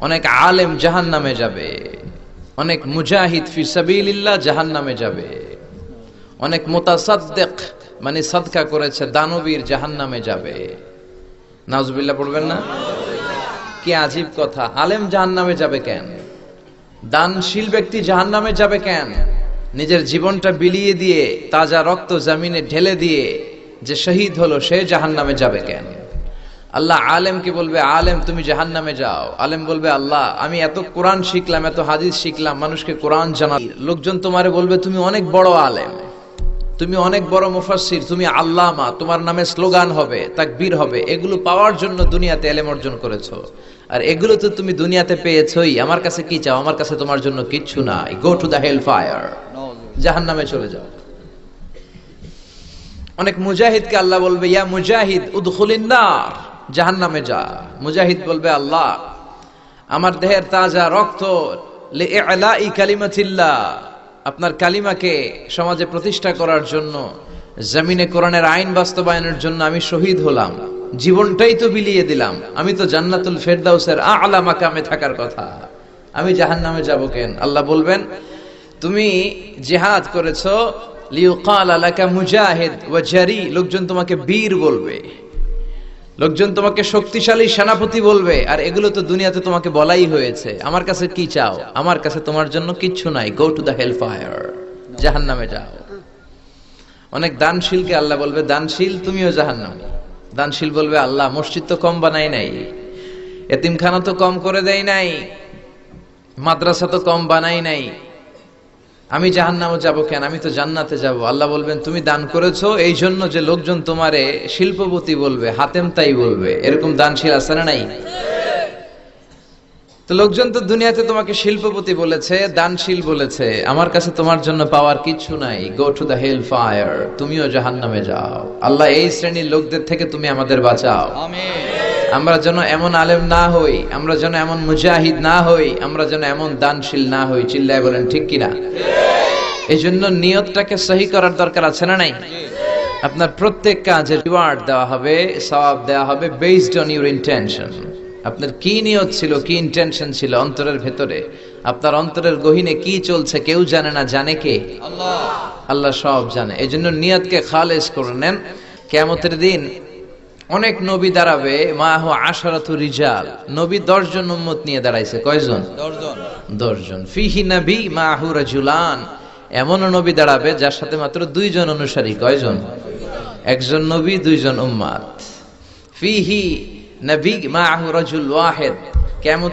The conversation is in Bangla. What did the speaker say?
অনেক আলেম জাহান্নামে যাবে, অনেক মুজাহিদ ফি সাবিলিল্লাহ জাহান্নামে যাবে, অনেক মুতাসাদ্দিক মানে সাদকা করেছে দানবীর জাহান্নামে যাবে। নাউজুবিল্লাহ পড়বেন না? কি আজীব কথা, আলেম জাহান্নামে যাবে কেন? দানশীল ব্যক্তি জাহান্নামে যাবে কেন? নিজের জীবনটা বিলিয়ে দিয়ে, তাজা রক্ত জমিনে ঢেলে দিয়ে যে শহীদ হলো সে জাহান্নামে যাবে কেন? আল্লাহ আলেমকে বলবে, আলেম তুমি জাহান্নামে যাও। আলেম বলবে, আল্লাহ আমি এত কোরআন শিখলাম, এত হাদিস শিখলাম, মানুষকে কোরআন জানাই, লোকজন তোমারে বলবে তুমি অনেক বড় আলেম, তুমি অনেক বড় মুফাসসির, তুমি আল্লামা, তোমার নামে স্লোগান হবে, তাকবীর হবে। এগুলো পাওয়ার জন্য দুনিয়াতে ইলম অর্জন করেছো, আর এগুলো তো তুমি দুনিয়াতে পেয়েছোই। আমার কাছে কি চাও? আমার কাছে তোমার জন্য কিচ্ছু নাই। Go to the hell fire, জাহান্নামে চলে যাও। অনেক মুজাহিদকে আল্লাহ বলবে, ইয়া মুজাহিদ উদখুলিন নার, জাহান্নামে যা। মুজাহিদ বলবে, আল্লাহ আমার দেহের তাজা রক্ত লিইলাই কালিমাতিল্লাহ, আপনার কালিমাকে সমাজে প্রতিষ্ঠা করার জন্য, জমিনে কোরআনের আইন বাস্তবায়নের জন্য আমি শহীদ হলাম, জীবনটাই তো বিলিয়ে দিলাম, আমি তো জান্নাতুল ফেরদাউসের আ'লা মাকামে থাকার কথা, আমি জাহান্নামে যাব কেন? আল্লাহ বলবেন, তুমি জিহাদ করেছো লিইকাল লাকা মুজাহিদ ওয়া জারি, লোকজন তোমাকে বীর বলবে, লোকজন তোমাকে শক্তিশালী সেনাপতি বলবে, আর এগুলো তো দুনিয়াতে তোমাকে বলাই হয়েছে। আমার কাছে কি চাও? আমার কাছে তোমার জন্য কিচ্ছু নাই। Go to the hell fire, জাহান্নামে যাও। অনেক দানশীলকে আল্লাহ বলবে, দানশীল তুমিও জাহান্নামে। দানশীল বলবে, আল্লাহ মসজিদ তো কম বানাই নাই, এতিমখানা তো কম করে দেয় নাই, মাদ্রাসা তো কম বানাই নাই, আমি জাহান্নামে যাব কেন? আমি তো জান্নাতে যাব। আল্লাহ বলবেন, তুমি দান করেছো এই জন্য যে লোকজন তোমারে শিল্পপতি বলবে, হাতেম তাই বলবে। এরকম দানশীল আছে না নাই? তো লোকজন তো দুনিয়াতে তোমাকে শিল্পপতি বলেছে, দানশীল বলেছে, আমার কাছে তোমার জন্য পাওয়ার কিচ্ছু নাই। Go to the hell fire, তুমিও জাহান্নামে যাও। আল্লাহ এই শ্রেণীর লোকদের থেকে তুমি আমাদের বাঁচাও। আমিন। আমরা যেন এমন আলেম না হই, আমরা যেন এমন মুজাহিদ না হই, আমরা যেন এমন দানশীল না হই। চিল্লায় বলেন ঠিক কিনা? এই জন্য নিয়তটাকে সহি করার দরকার আছে না নাই? আপনার প্রত্যেক কাজের রিওয়ার্ড দেওয়া হবে, সওয়াব দেওয়া হবে বেসড অন ইউর ইন্টেনশন। আপনার কি নিয়ত ছিল, কি ইন্টেনশন ছিল অন্তরের ভেতরে, আপনার অন্তরের গহীনে কি চলছে কেউ জানে না, জানে কে? আল্লাহ। আল্লাহ সব জানে। এই জন্য নিয়তকে খালেস করে নেন। কিয়ামতের দিন অনেক নবী দাঁড়াবে, মাহু আশারাতু রিজাল, নবী 10 জন উম্মত নিয়ে দাঁড়াইছে। কয়জন? 10 জন। ফিহি নবী মাহু রাজুলান, এমন নবী দাঁড়াবে যার সাথে মাত্র 2 জন অনুসারী। কয়জন? একজন নবী, 2 জন উম্মত। ফিহি নবী মাহু রাজুল ওয়াহিদ, কিয়ামত